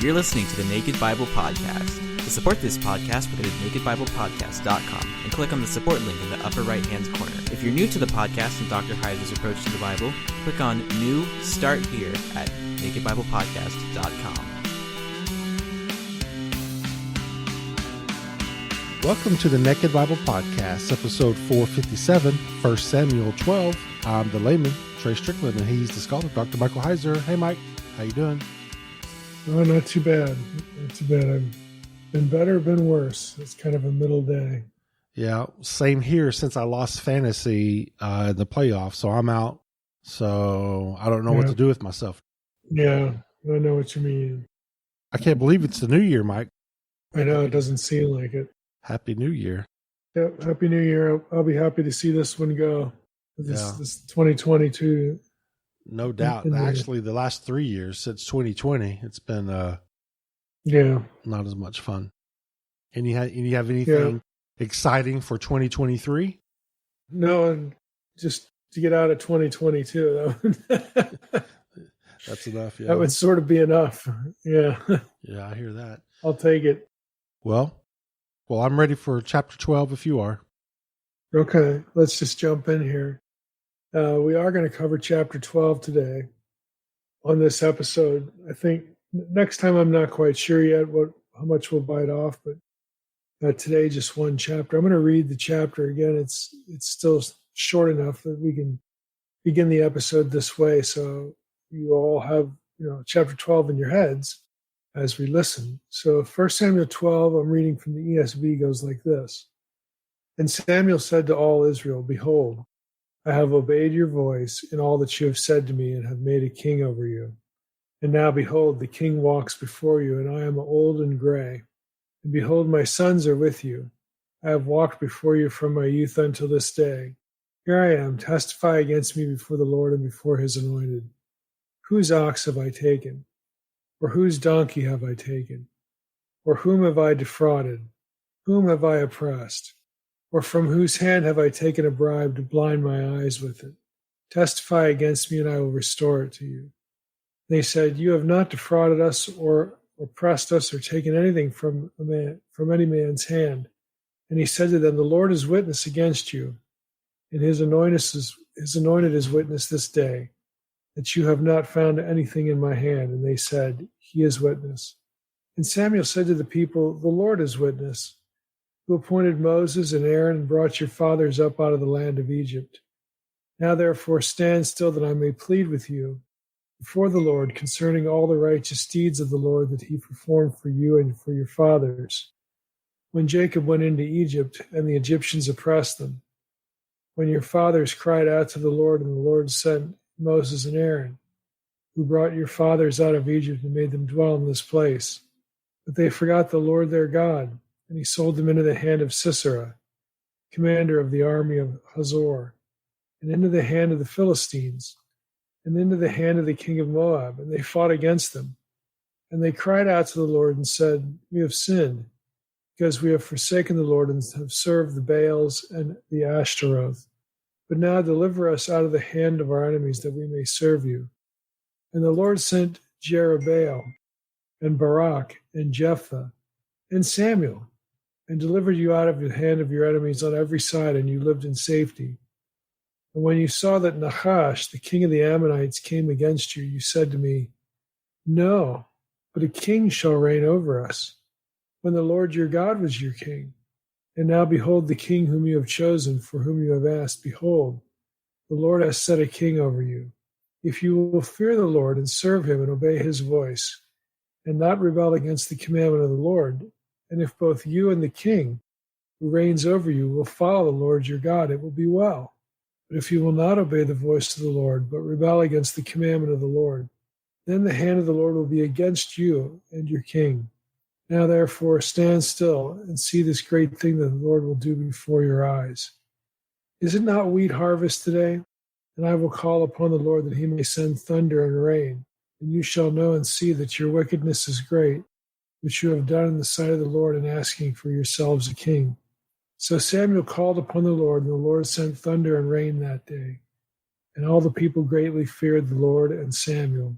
You're listening to the Naked Bible Podcast. To support this podcast, go to nakedbiblepodcast.com and click on the support link in the upper right-hand corner. If you're new to the podcast and Dr. Heiser's approach to the Bible, click on New Start Here at nakedbiblepodcast.com. Welcome to the Naked Bible Podcast, episode 457, 1 Samuel 12. I'm the layman, Trey Strickland, and he's the scholar, Dr. Michael Heiser. Hey, Mike. How you doing? Oh, not too bad. Not too bad. I've been better, been worse. It's kind of a middle day. Yeah, same here since I lost fantasy in the playoffs, so I'm out. So I don't know what to do with myself. Yeah, I know what you mean. I can't believe it's the new year, Mike. I know, it doesn't seem like it. Happy New Year. Yep, Happy New Year. I'll be happy to see this one go. This 2022. No doubt. Actually, the last 3 years since 2020, it's been not as much fun. And you have anything exciting for 2023? No, and just to get out of 2022. That's enough. Yeah, that would sort of be enough. Yeah. Yeah, I hear that. I'll take it. Well, I'm ready for chapter 12 if you are. Okay, let's just jump in here. We are going to cover chapter 12 today on this episode. I think next time I'm not quite sure yet how much we'll bite off, but today just one chapter. I'm going to read the chapter again. It's still short enough that we can begin the episode this way, so you all have chapter 12 in your heads as we listen. So 1 Samuel 12, I'm reading from the ESV, goes like this. And Samuel said to all Israel, "Behold, I have obeyed your voice in all that you have said to me and have made a king over you. And now, behold, the king walks before you, and I am old and gray. And behold, my sons are with you. I have walked before you from my youth until this day. Here I am, testify against me before the Lord and before his anointed. Whose ox have I taken? Or whose donkey have I taken? Or whom have I defrauded? Whom have I oppressed? Or from whose hand have I taken a bribe to blind my eyes with it? Testify against me, and I will restore it to you." They said, "You have not defrauded us or oppressed us or taken anything from any man's hand." And he said to them, "The Lord is witness against you, and his anointed is witness this day, that you have not found anything in my hand." And they said, "He is witness." And Samuel said to the people, "The Lord is witness, who appointed Moses and Aaron and brought your fathers up out of the land of Egypt. Now therefore stand still, that I may plead with you before the Lord concerning all the righteous deeds of the Lord that he performed for you and for your fathers, when Jacob went into Egypt and the Egyptians oppressed them, when your fathers cried out to the Lord, and the Lord sent Moses and Aaron, who brought your fathers out of Egypt and made them dwell in this place. But they forgot the Lord their God, and he sold them into the hand of Sisera, commander of the army of Hazor, and into the hand of the Philistines, and into the hand of the king of Moab, and they fought against them. And they cried out to the Lord and said, "We have sinned, because we have forsaken the Lord and have served the Baals and the Ashtaroth. But now deliver us out of the hand of our enemies, that we may serve you." And the Lord sent Jerubbaal, and Barak, and Jephthah, and Samuel, and delivered you out of the hand of your enemies on every side, and you lived in safety. And when you saw that Nahash, the king of the Ammonites, came against you, you said to me, "No, but a king shall reign over us, when the Lord your God was your king. And now behold, the king whom you have chosen, for whom you have asked, behold, the Lord has set a king over you. If you will fear the Lord and serve him and obey his voice, and not rebel against the commandment of the Lord, and if both you and the king who reigns over you will follow the Lord your God, it will be well. But if you will not obey the voice of the Lord, but rebel against the commandment of the Lord, then the hand of the Lord will be against you and your king. Now therefore stand still and see this great thing that the Lord will do before your eyes. Is it not wheat harvest today? And I will call upon the Lord that he may send thunder and rain, and you shall know and see that your wickedness is great, which you have done in the sight of the Lord in asking for yourselves a king." So Samuel called upon the Lord, and the Lord sent thunder and rain that day. And all the people greatly feared the Lord and Samuel.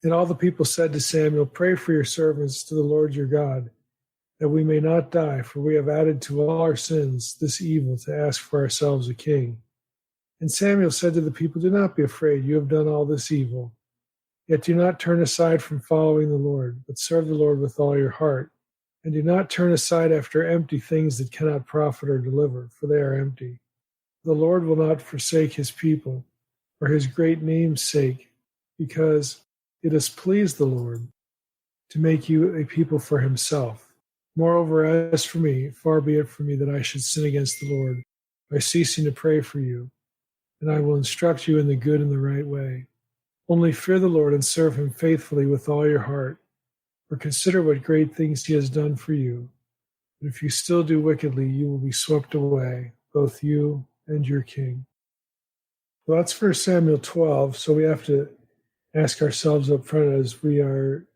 And all the people said to Samuel, "Pray for your servants to the Lord your God, that we may not die, for we have added to all our sins this evil to ask for ourselves a king." And Samuel said to the people, "Do not be afraid, you have done all this evil. Yet do not turn aside from following the Lord, but serve the Lord with all your heart. And do not turn aside after empty things that cannot profit or deliver, for they are empty. The Lord will not forsake his people for his great name's sake, because it has pleased the Lord to make you a people for himself. Moreover, as for me, far be it from me that I should sin against the Lord by ceasing to pray for you, and I will instruct you in the good and the right way. Only fear the Lord and serve him faithfully with all your heart, for consider what great things he has done for you. But if you still do wickedly, you will be swept away, both you and your king." Well, that's 1 Samuel 12, so we have to ask ourselves up front, as we are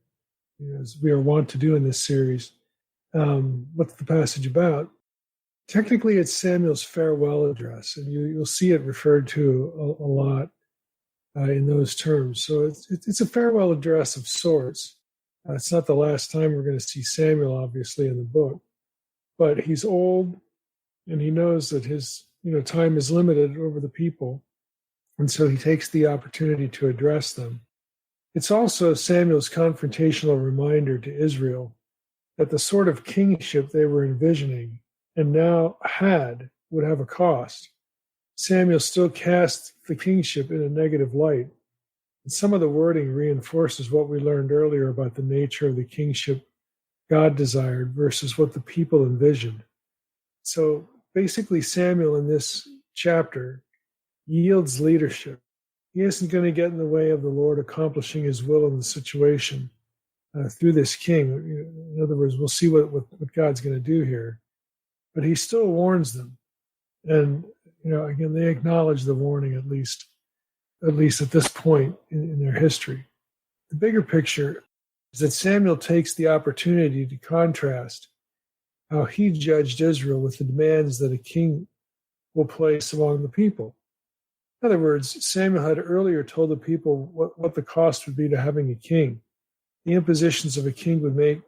wont to do in this series, what's the passage about? Technically, it's Samuel's farewell address, and you'll see it referred to a lot in those terms. So it's a farewell address of sorts. It's not the last time we're going to see Samuel, obviously, in the book, but he's old, and he knows that his time is limited over the people, and so he takes the opportunity to address them. It's also Samuel's confrontational reminder to Israel that the sort of kingship they were envisioning and now would have a cost. Samuel still cast the kingship in a negative light. And some of the wording reinforces what we learned earlier about the nature of the kingship God desired versus what the people envisioned. So basically, Samuel in this chapter yields leadership. He isn't going to get in the way of the Lord accomplishing his will in the situation through this king. In other words, we'll see what God's going to do here. But he still warns them. And, again, they acknowledge the warning, at least at this point in their history. The bigger picture is that Samuel takes the opportunity to contrast how he judged Israel with the demands that a king will place among the people. In other words, Samuel had earlier told the people what the cost would be to having a king, the impositions of a king would make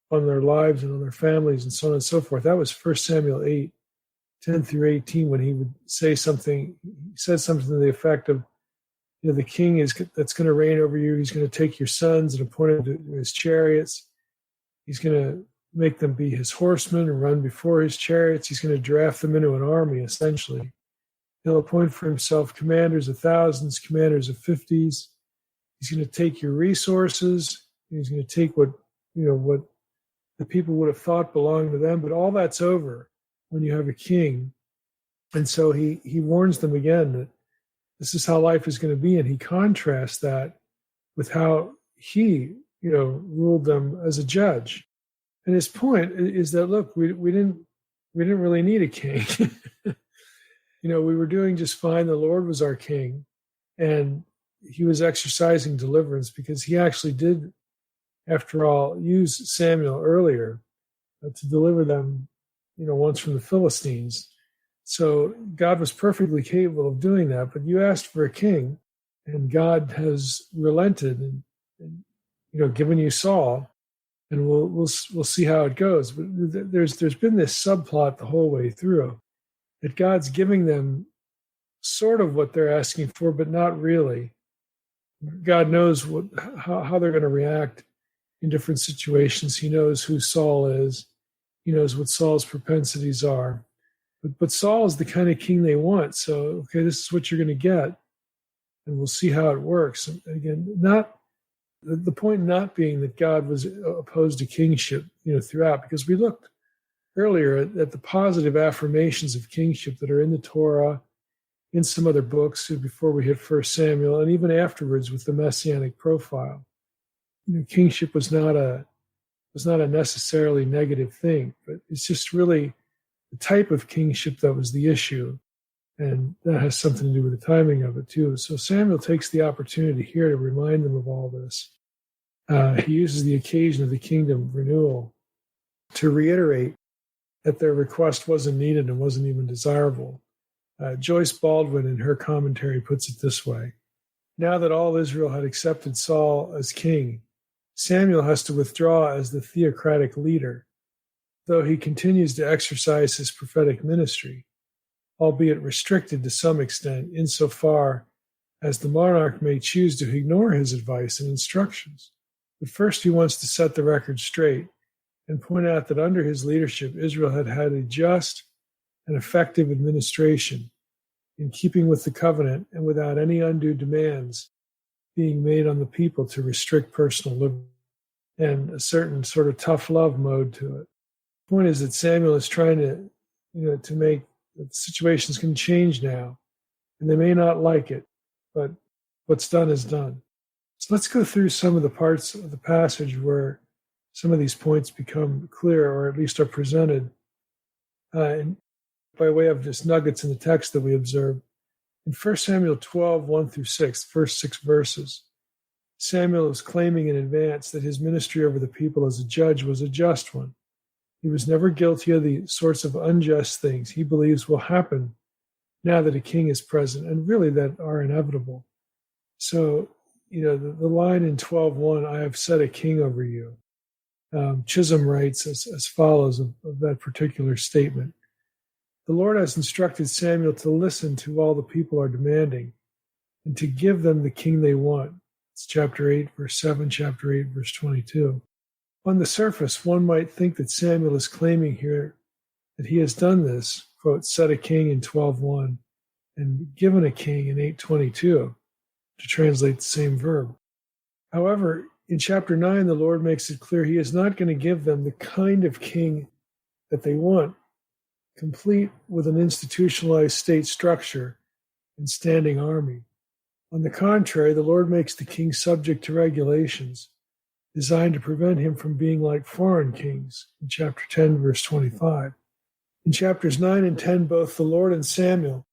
on their lives and on their families and so on and so forth. That was 1 Samuel 8:10 through 18, when he would say something. He said something to the effect of, the king that's going to reign over you. He's going to take your sons and appoint them to his chariots. He's going to make them be his horsemen and run before his chariots. He's going to draft them into an army, essentially. He'll appoint for himself commanders of thousands, commanders of 50s. He's going to take your resources. He's going to take what the people would have thought belonged to them. But all that's over when you have a king. And so he warns them again that this is how life is going to be. And he contrasts that with how he, ruled them as a judge. And his point is that, look, we didn't really need a king. We were doing just fine. The Lord was our king, and he was exercising deliverance because he actually did, after all, use Samuel earlier to deliver them, once from the Philistines. So God was perfectly capable of doing that. But you asked for a king, and God has relented and given you Saul, and we'll see how it goes. But there's been this subplot the whole way through, that God's giving them sort of what they're asking for, but not really. God knows how they're going to react in different situations. He knows who Saul is. He knows what Saul's propensities are. But Saul is the kind of king they want. So, okay, this is what you're going to get, and we'll see how it works. And again, not the point not being that God was opposed to kingship, throughout, because we looked earlier at the positive affirmations of kingship that are in the Torah, in some other books before we hit 1 Samuel, and even afterwards with the messianic profile. Kingship was not a necessarily negative thing, but it's just really the type of kingship that was the issue, and that has something to do with the timing of it too. So Samuel takes the opportunity here to remind them of all this. He uses the occasion of the kingdom renewal to reiterate that their request wasn't needed and wasn't even desirable. Joyce Baldwin, in her commentary, puts it this way: Now that all Israel had accepted Saul as king, Samuel has to withdraw as the theocratic leader, though he continues to exercise his prophetic ministry, albeit restricted to some extent insofar as the monarch may choose to ignore his advice and instructions. But first he wants to set the record straight and point out that under his leadership, Israel had had a just and effective administration in keeping with the covenant and without any undue demands being made on the people to restrict personal liberty, and a certain sort of tough love mode to it. The point is that Samuel is trying to make the situations can change now, and they may not like it, but what's done is done. So let's go through some of the parts of the passage where some of these points become clear, or at least are presented by way of just nuggets in the text that we observe. In 1 Samuel 12, 1 through 6, the first 6 verses, Samuel is claiming in advance that his ministry over the people as a judge was a just one. He was never guilty of the sorts of unjust things he believes will happen now that a king is present, and really that are inevitable. So, the line in 12:1, I have set a king over you. Chisholm writes as follows of that particular statement. The Lord has instructed Samuel to listen to all the people are demanding and to give them the king they want. It's chapter 8, verse 7, chapter 8, verse 22. On the surface, one might think that Samuel is claiming here that he has done this, quote, set a king in 12:1 and given a king in 8:22, to translate the same verb. However, in chapter 9, the Lord makes it clear he is not going to give them the kind of king that they want, complete with an institutionalized state structure and standing army. On the contrary, the Lord makes the king subject to regulations designed to prevent him from being like foreign kings, in chapter 10, verse 25. In chapters 9 and 10, both the Lord and Samuel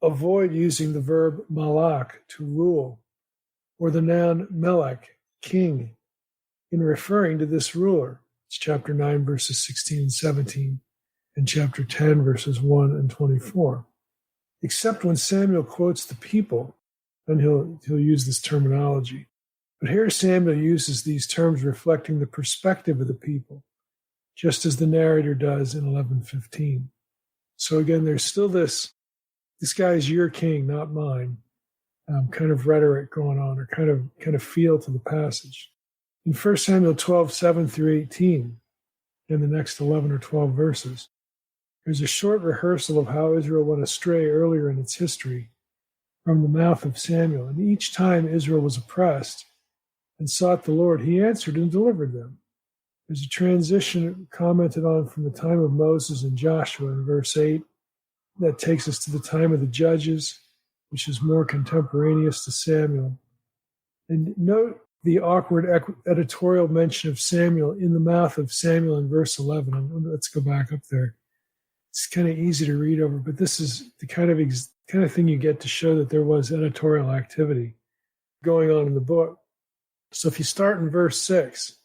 avoid using the verb malak, to rule, or the noun melech, king, in referring to this ruler. It's chapter 9, verses 16 and 17, and chapter 10, verses 1 and 24. Except when Samuel quotes the people, then he'll use this terminology. But here Samuel uses these terms reflecting the perspective of the people, just as the narrator does in 11:15. So again, there's still this guy is your king, not mine, kind of rhetoric going on, or kind of feel to the passage. In 1 Samuel 12, 7 through 18, in the next 11 or 12 verses, there's a short rehearsal of how Israel went astray earlier in its history from the mouth of Samuel. And each time Israel was oppressed and sought the Lord, he answered and delivered them. There's a transition commented on from the time of Moses and Joshua in verse 8 that takes us to the time of the judges, which is more contemporaneous to Samuel. And note the awkward editorial mention of Samuel in the mouth of Samuel in verse 11. And let's go back up there. It's kind of easy to read over, but this is the kind of thing you get to show that there was editorial activity going on in the book. So if you start in verse 6,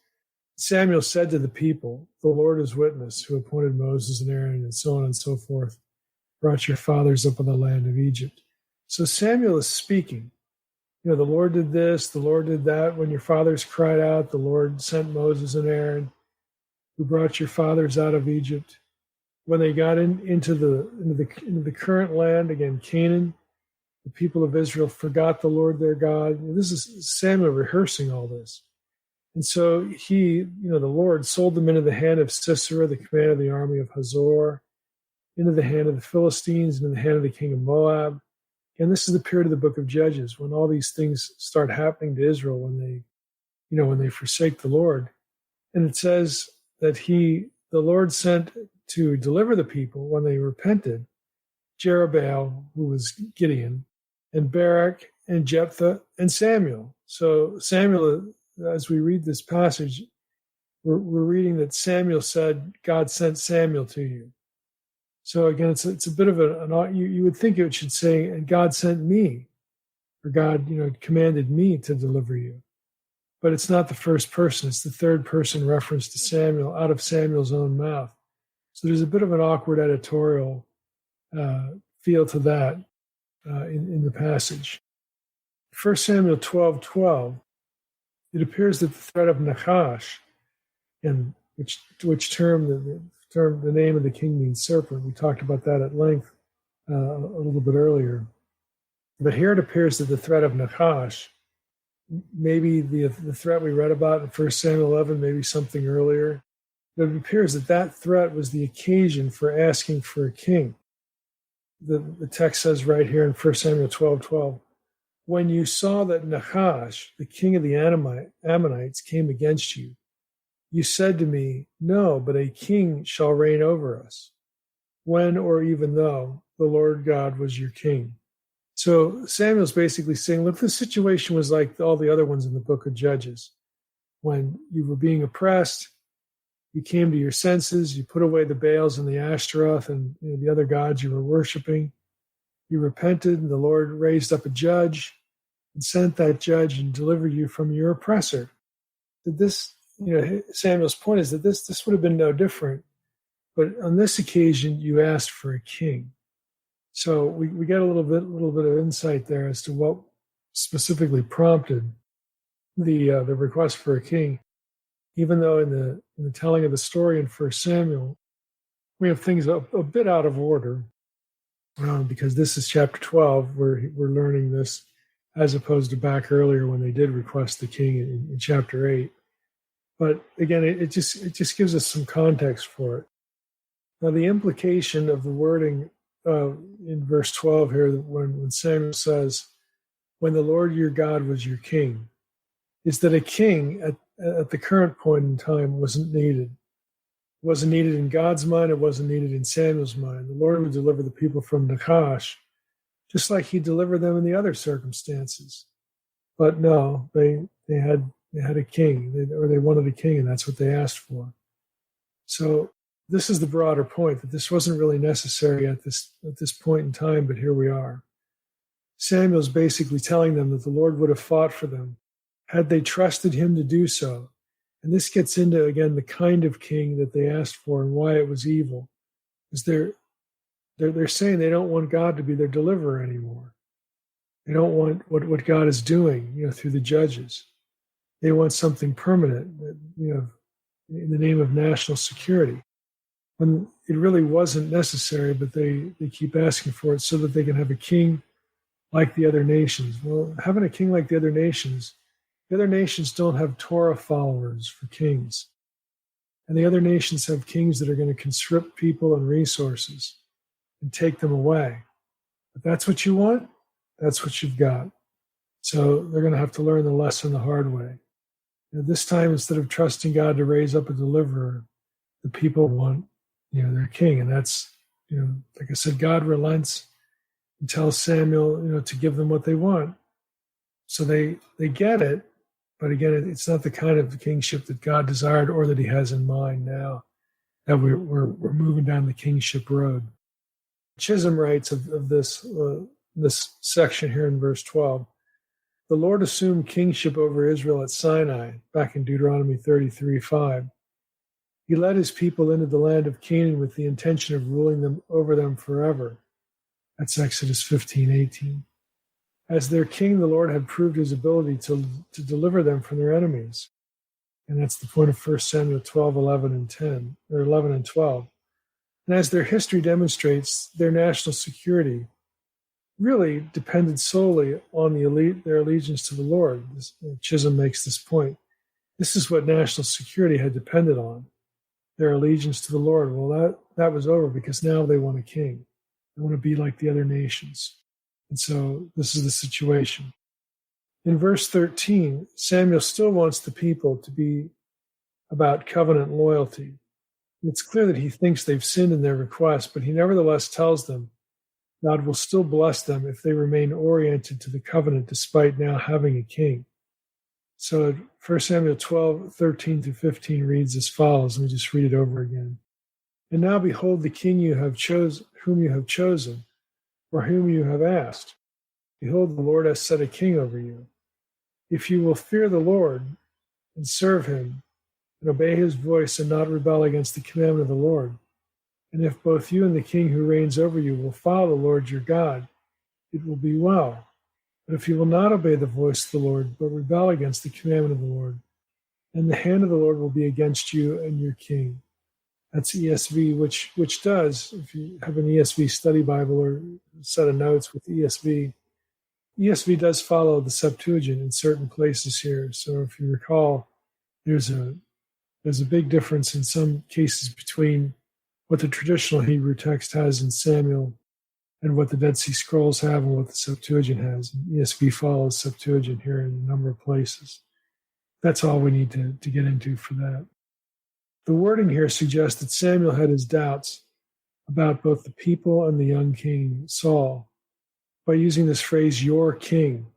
Samuel said to the people, the Lord is witness, who appointed Moses and Aaron and so on and so forth, brought your fathers up in the land of Egypt. So Samuel is speaking. The Lord did this, the Lord did that. When your fathers cried out, the Lord sent Moses and Aaron, who brought your fathers out of Egypt. When they got into the current land, again, Canaan, the people of Israel forgot the Lord their God. This is Samuel rehearsing all this. And so he, the Lord sold them into the hand of Sisera, the commander of the army of Hazor, into the hand of the Philistines, into the hand of the king of Moab. And this is the period of the book of Judges, when all these things start happening to Israel, when they forsake the Lord. And it says that the Lord sent to deliver the people when they repented, Jerubbaal, who was Gideon, and Barak, and Jephthah, and Samuel. So Samuel, as we read this passage, we're reading that Samuel said, God sent Samuel to you. So again, it's a bit of you would think it should say, and God sent me, or God, commanded me to deliver you. But it's not the first person, it's the third person reference to Samuel out of Samuel's own mouth. So there's a bit of an awkward editorial feel to that in the passage. 1 Samuel 12:12, it appears that the threat of Nahash, and which term the name of the king means serpent. We talked about that at length a little bit earlier. But here it appears that the threat of Nahash, maybe the threat we read about in 1 Samuel 11, maybe something earlier, but it appears that that threat was the occasion for asking for a king. The text says right here in 1 Samuel 12:12, when you saw that Nahash, the king of the Ammonites, came against you, you said to me, no, but a king shall reign over us, when or even though the Lord God was your king. So Samuel's basically saying, look, this situation was like all the other ones in the book of Judges. When you were being oppressed, you came to your senses, you put away the Baals and the Ashtaroth and the other gods you were worshiping. You repented, and the Lord raised up a judge and sent that judge and delivered you from your oppressor. This, Samuel's point is that this would have been no different, but on this occasion you asked for a king. So we get a little bit of insight there as to what specifically prompted the request for a king. Even though in the telling of the story in 1 Samuel, we have things a bit out of order, because this is chapter 12 where we're learning this, as opposed to back earlier when they did request the king in chapter 8. But again, it just gives us some context for it. Now, the implication of the wording in verse 12 here, when Samuel says, when the Lord your God was your king, is that a king at the current point in time wasn't needed. It wasn't needed in God's mind. It wasn't needed in Samuel's mind. The Lord would deliver the people from Nahash, just like he delivered them in the other circumstances. But no, they had a king, they wanted a king, and that's what they asked for. So this is the broader point, that this wasn't really necessary at this point in time, but here we are. Samuel's basically telling them that the Lord would have fought for them had they trusted him to do so. And this gets into, again, the kind of king that they asked for and why it was evil. Because they're saying they don't want God to be their deliverer anymore. They don't want what God is doing, through the judges. They want something permanent, in the name of national security. When it really wasn't necessary, but they keep asking for it so that they can have a king like the other nations. Well, having a king like the other nations don't have Torah followers for kings. And the other nations have kings that are going to conscript people and resources and take them away. If that's what you want, that's what you've got. So they're going to have to learn the lesson the hard way. This time, instead of trusting God to raise up a deliverer, the people want, their king. And that's, like I said, God relents and tells Samuel, to give them what they want. So they get it. But again, it's not the kind of kingship that God desired or that he has in mind now that we're moving down the kingship road. Chisholm writes of this section here in verse 12, the Lord assumed kingship over Israel at Sinai, back in Deuteronomy 33:5. He led his people into the land of Canaan with the intention of ruling over them forever. That's Exodus 15:18. As their king, the Lord had proved his ability to deliver them from their enemies. And that's the point of 1 Samuel 12:11 and 10, or 11 and 12. And as their history demonstrates, their national security really depended solely on their allegiance to the Lord. Chisholm makes this point. This is what national security had depended on, their allegiance to the Lord. Well, that was over because now they want a king. They want to be like the other nations. And so this is the situation. In verse 13, Samuel still wants the people to be about covenant loyalty. It's clear that he thinks they've sinned in their request, but he nevertheless tells them God will still bless them if they remain oriented to the covenant despite now having a king. So 1 Samuel 12:13-15 reads as follows. Let me just read it over again. And now behold the king whom you have chosen, for whom you have asked. Behold, the Lord has set a king over you. If you will fear the Lord and serve him and obey his voice and not rebel against the commandment of the Lord, and if both you and the king who reigns over you will follow the Lord your God, it will be well. But if you will not obey the voice of the Lord, but rebel against the commandment of the Lord, then the hand of the Lord will be against you and your king. That's ESV, which does, if you have an ESV study Bible or a set of notes with ESV does follow the Septuagint in certain places here. So if you recall, there's a big difference in some cases between what the traditional Hebrew text has in Samuel and what the Dead Sea Scrolls have and what the Septuagint has. And ESV follows Septuagint here in a number of places. That's all we need to get into for that. The wording here suggests that Samuel had his doubts about both the people and the young king, Saul. By using this phrase, your king,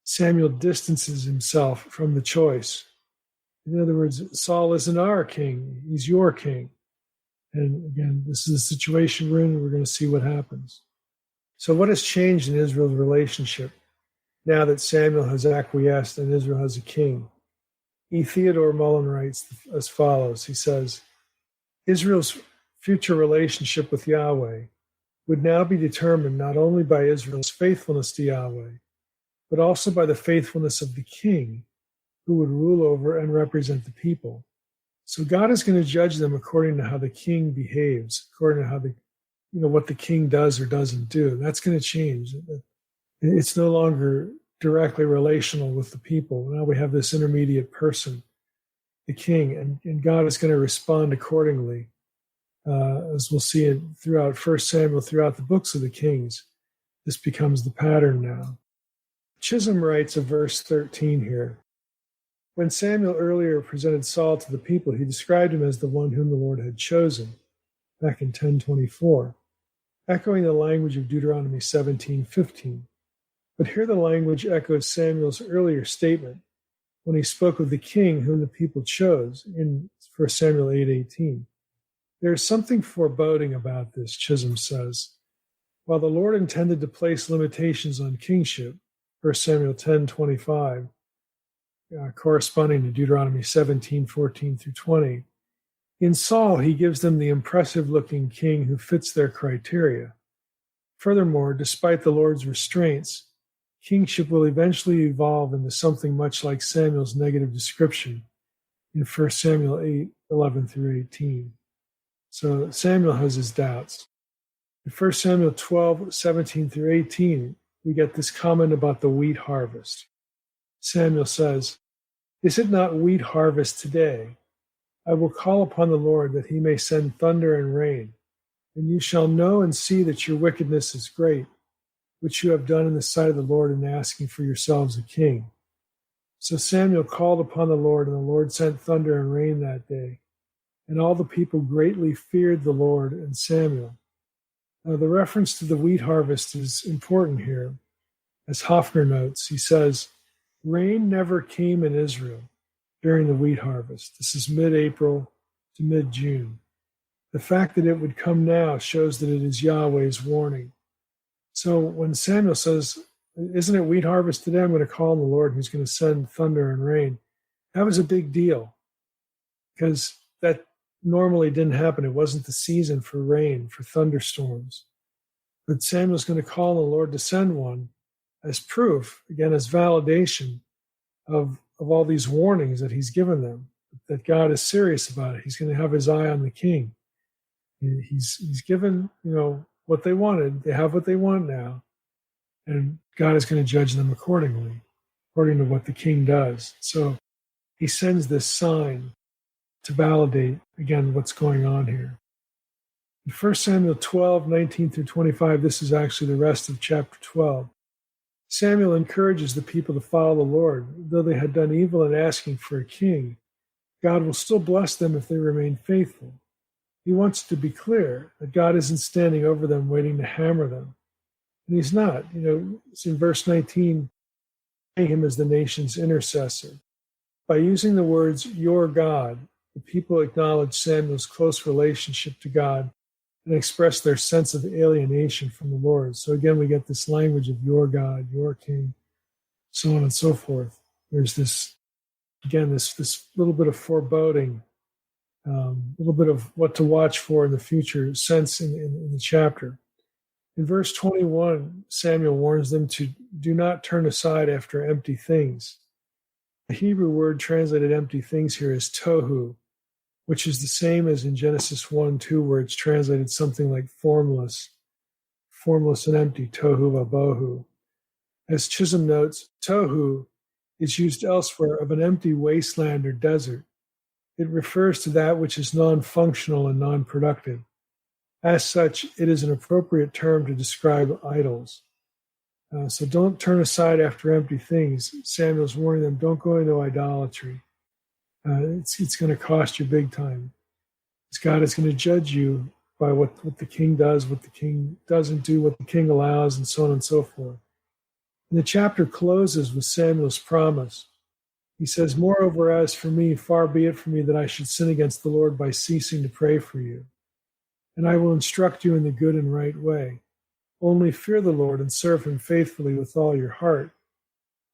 Samuel distances himself from the choice. In other words, Saul isn't our king, he's your king. And again, this is the situation we're in, and we're going to see what happens. So what has changed in Israel's relationship now that Samuel has acquiesced and Israel has a king? E. Theodore Mullen writes as follows. He says, Israel's future relationship with Yahweh would now be determined not only by Israel's faithfulness to Yahweh, but also by the faithfulness of the king who would rule over and represent the people. So God is going to judge them according to how the king behaves, according to how what the king does or doesn't do. That's going to change. It's no longer directly relational with the people. Now we have this intermediate person, the king, and God is going to respond accordingly. As we'll see it throughout 1 Samuel, throughout the books of the kings, this becomes the pattern now. Chisholm writes of verse 13 here. When Samuel earlier presented Saul to the people, he described him as the one whom the Lord had chosen, back in 10:24, echoing the language of Deuteronomy 17:15. But here the language echoes Samuel's earlier statement when he spoke of the king whom the people chose in 1 Samuel 8:18. There is something foreboding about this, Chisholm says. While the Lord intended to place limitations on kingship, 1 Samuel 10:25, corresponding to Deuteronomy 17:14 through 20, in Saul he gives them the impressive-looking king who fits their criteria. Furthermore, despite the Lord's restraints, kingship will eventually evolve into something much like Samuel's negative description in 1 Samuel 8:11 through 18. So Samuel has his doubts. In 1 Samuel 12:17 through 18, we get this comment about the wheat harvest. Samuel says, Is it not wheat harvest today? I will call upon the Lord that he may send thunder and rain, and you shall know and see that your wickedness is great, which you have done in the sight of the Lord in asking for yourselves a king. So Samuel called upon the Lord, and the Lord sent thunder and rain that day. And all the people greatly feared the Lord and Samuel. Now, the reference to the wheat harvest is important here. As Hoffner notes, he says, rain never came in Israel during the wheat harvest. This is mid-April to mid-June. The fact that it would come now shows that it is Yahweh's warning. So when Samuel says, isn't it wheat harvest today? I'm going to call on the Lord who's going to send thunder and rain. That was a big deal because that normally didn't happen. It wasn't the season for rain, for thunderstorms. But Samuel's going to call on the Lord to send one as proof, again, as validation of all these warnings that he's given them, that God is serious about it. He's going to have his eye on the king. He's given, what they wanted. They have what they want now. And God is going to judge them accordingly, according to what the king does. So he sends this sign to validate, again, what's going on here. In 1 Samuel 12:19 through 25, this is actually the rest of chapter 12. Samuel encourages the people to follow the Lord. Though they had done evil in asking for a king, God will still bless them if they remain faithful. He wants to be clear that God isn't standing over them waiting to hammer them. And he's not. It's in verse 19, him as the nation's intercessor. By using the words, your God, the people acknowledge Samuel's close relationship to God and express their sense of alienation from the Lord. So again, we get this language of your God, your king, so on and so forth. There's this little bit of foreboding, a little bit of what to watch for in the future sense in the chapter. In verse 21, Samuel warns them to do not turn aside after empty things. The Hebrew word translated empty things here is tohu, which is the same as in Genesis 1:2, where it's translated something like formless and empty, tohu vabohu. As Chisholm notes, tohu is used elsewhere of an empty wasteland or desert. It refers to that which is non-functional and non-productive. As such, it is an appropriate term to describe idols. So don't turn aside after empty things. Samuel's warning them, don't go into idolatry. It's going to cost you big time. God is going to judge you by what the king does, what the king doesn't do, what the king allows, and so on and so forth. And the chapter closes with Samuel's promise. He says, moreover, as for me, far be it from me that I should sin against the Lord by ceasing to pray for you. And I will instruct you in the good and right way. Only fear the Lord and serve him faithfully with all your heart.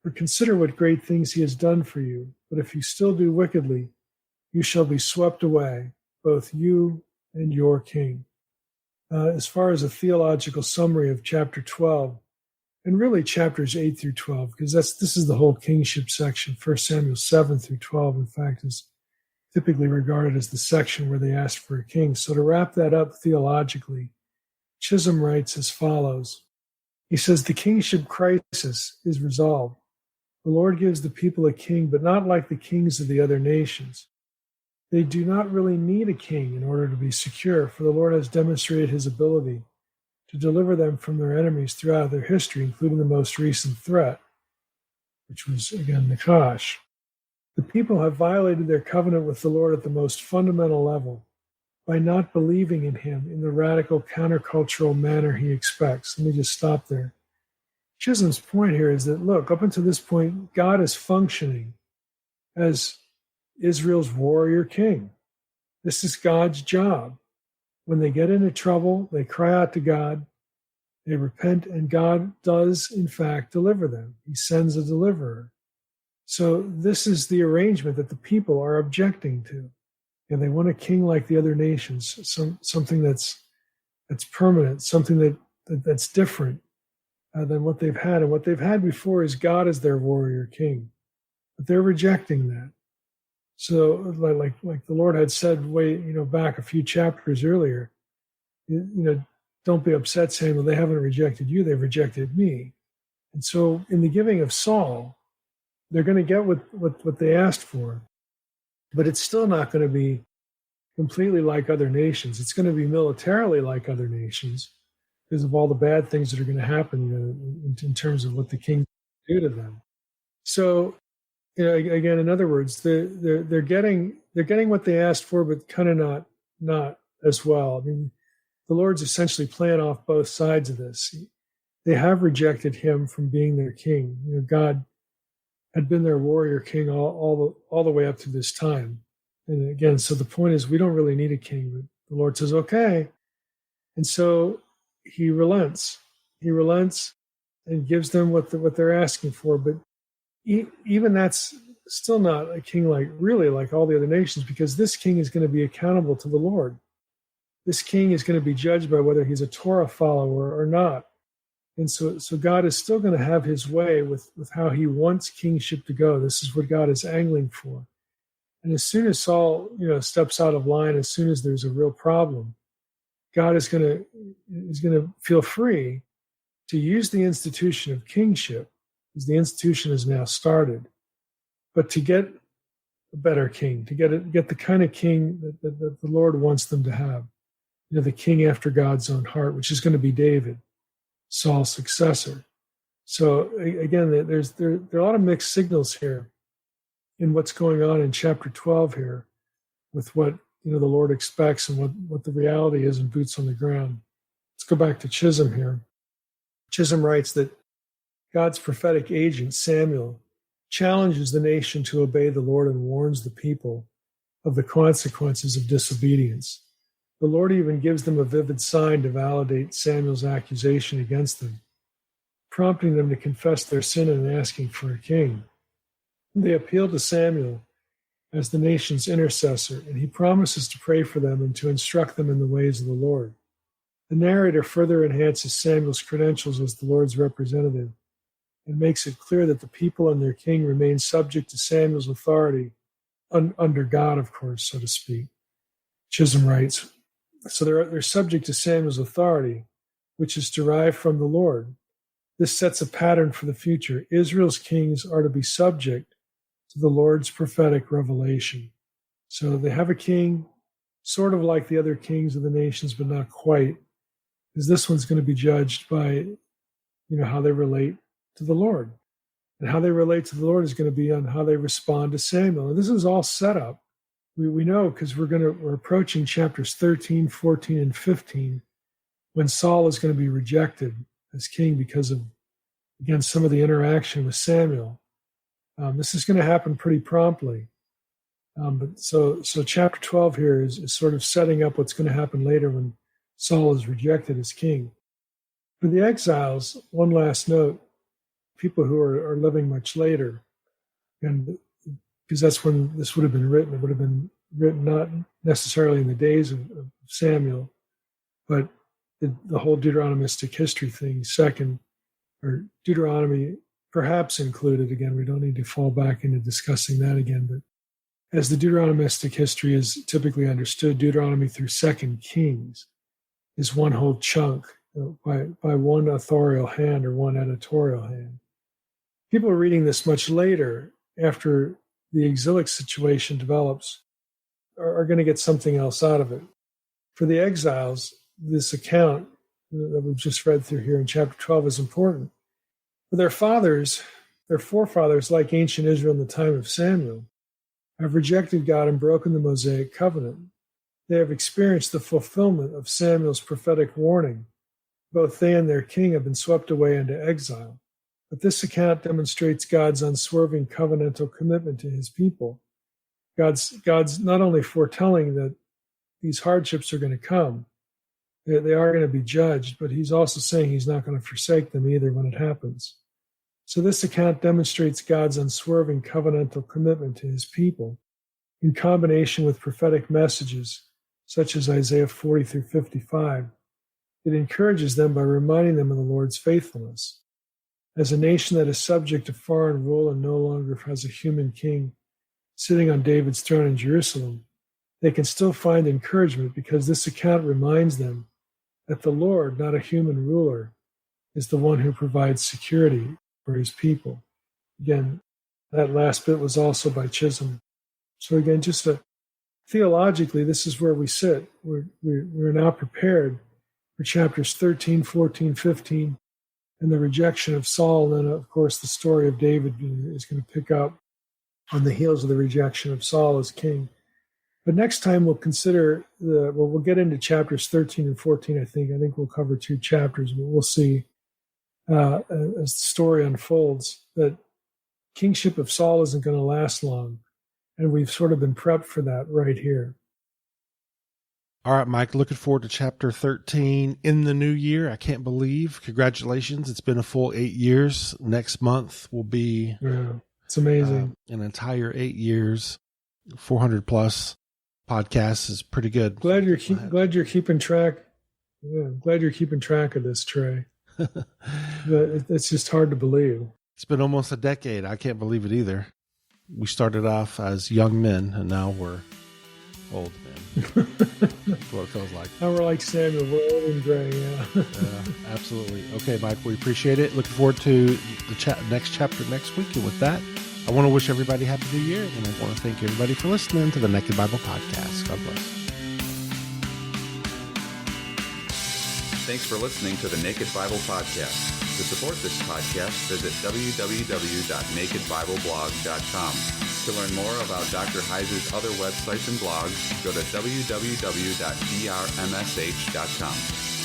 For consider what great things he has done for you. But if you still do wickedly, you shall be swept away, both you and your king. As far as a theological summary of chapter 12, and really chapters 8 through 12, because this is the whole kingship section. 1 Samuel 7 through 12, in fact, is typically regarded as the section where they asked for a king. So to wrap that up theologically, Chisholm writes as follows. He says, the kingship crisis is resolved. The Lord gives the people a king, but not like the kings of the other nations. They do not really need a king in order to be secure, for the Lord has demonstrated his ability to deliver them from their enemies throughout their history, including the most recent threat, which was, again, Nakash. The people have violated their covenant with the Lord at the most fundamental level by not believing in him in the radical countercultural manner he expects. Let me just stop there. Chisholm's point here is that, look, up until this point, God is functioning as Israel's warrior king. This is God's job. When they get into trouble, they cry out to God, they repent, and God does, in fact, deliver them. He sends a deliverer. So this is the arrangement that the people are objecting to. And they want a king like the other nations, something that's permanent, something that's different than what they've had. And what they've had before is God as their warrior king. But they're rejecting that. So, like the Lord had said back a few chapters earlier, don't be upset, Samuel. They haven't rejected you; they've rejected me. And so, in the giving of Saul, they're going to get what they asked for, but it's still not going to be completely like other nations. It's going to be militarily like other nations because of all the bad things that are going to happen in terms of what the king do to them. So. Again, in other words, they're getting what they asked for, but kind of not as well. I mean, the Lord's essentially playing off both sides of this. They have rejected him from being their king. God had been their warrior king all the way up to this time. And again, so the point is, we don't really need a king. But the Lord says, okay, and so he relents. He relents and gives them what they're asking for, but. Even that's still not a king like all the other nations, because this king is going to be accountable to the Lord. This king is going to be judged by whether he's a Torah follower or not. And so God is still going to have his way with how he wants kingship to go. This is what God is angling for. And as soon as Saul, steps out of line, as soon as there's a real problem, God is going to feel free to use the institution of kingship, because the institution is now started, but to get a better king, to get the kind of king that the Lord wants them to have, the king after God's own heart, which is going to be David, Saul's successor. So again, there are a lot of mixed signals here in what's going on in chapter 12 here, with what the Lord expects and what the reality is in boots on the ground. Let's go back to Chisholm here. Chisholm writes that God's prophetic agent, Samuel, challenges the nation to obey the Lord and warns the people of the consequences of disobedience. The Lord even gives them a vivid sign to validate Samuel's accusation against them, prompting them to confess their sin and asking for a king. They appeal to Samuel as the nation's intercessor, and he promises to pray for them and to instruct them in the ways of the Lord. The narrator further enhances Samuel's credentials as the Lord's representative, and makes it clear that the people and their king remain subject to Samuel's authority under God, of course, so to speak. Chisholm writes, so they're subject to Samuel's authority, which is derived from the Lord. This sets a pattern for the future. Israel's kings are to be subject to the Lord's prophetic revelation. So they have a king, sort of like the other kings of the nations, but not quite, because this one's going to be judged by, how they relate to the Lord. And how they relate to the Lord is going to be on how they respond to Samuel. And this is all set up. We know because we're approaching chapters 13, 14, and 15, when Saul is going to be rejected as king because of, again, some of the interaction with Samuel. This is going to happen pretty promptly. But so chapter 12 here is sort of setting up what's going to happen later when Saul is rejected as king. For the exiles, one last note, people who are living much later, and because that's when this would have been written. It would have been written not necessarily in the days of Samuel, but the whole Deuteronomistic history thing, second, or Deuteronomy perhaps included. Again, we don't need to fall back into discussing that again, but as the Deuteronomistic history is typically understood, Deuteronomy through 2 Kings is one whole chunk by one authorial hand or one editorial hand. People are reading this much later, after the exilic situation develops, are going to get something else out of it. For the exiles, this account that we've just read through here in chapter 12 is important. For their forefathers, like ancient Israel in the time of Samuel, have rejected God and broken the Mosaic covenant. They have experienced the fulfillment of Samuel's prophetic warning. Both they and their king have been swept away into exile. But this account demonstrates God's unswerving covenantal commitment to his people. God's not only foretelling that these hardships are going to come, they are going to be judged, but he's also saying he's not going to forsake them either when it happens. So this account demonstrates God's unswerving covenantal commitment to his people in combination with prophetic messages such as Isaiah 40 through 55. It encourages them by reminding them of the Lord's faithfulness. As a nation that is subject to foreign rule and no longer has a human king sitting on David's throne in Jerusalem, they can still find encouragement because this account reminds them that the Lord, not a human ruler, is the one who provides security for his people. Again, that last bit was also by Chisholm. So again, theologically, this is where we sit. We're now prepared for chapters 13, 14, 15, and the rejection of Saul. And then, of course, the story of David is going to pick up on the heels of the rejection of Saul as king. But next time we'll consider, we'll get into chapters 13 and 14, I think. I think we'll cover 2 chapters, but we'll see as the story unfolds that kingship of Saul isn't going to last long. And we've sort of been prepped for that right here. All right, Mike, looking forward to chapter 13 in the new year. I can't believe. Congratulations. It's been a full 8 years. Next month will be it's amazing. An entire 8 years, 400 plus podcasts is pretty good. Glad you're keeping track. Yeah, glad you're keeping track of this, Trey. It's just hard to believe. It's been almost a decade. I can't believe it either. We started off as young men, and now we're old men. That's what it feels like. Now we're like Samuel. We're old and gray, yeah. Absolutely. Okay, Mike, we appreciate it. Looking forward to the next chapter next week. And with that, I want to wish everybody Happy New Year, and I want to thank everybody for listening to the Naked Bible Podcast. God bless. Thanks for listening to the Naked Bible Podcast. To support this podcast, visit www.nakedbibleblog.com. To learn more about Dr. Heiser's other websites and blogs, go to www.drmsh.com.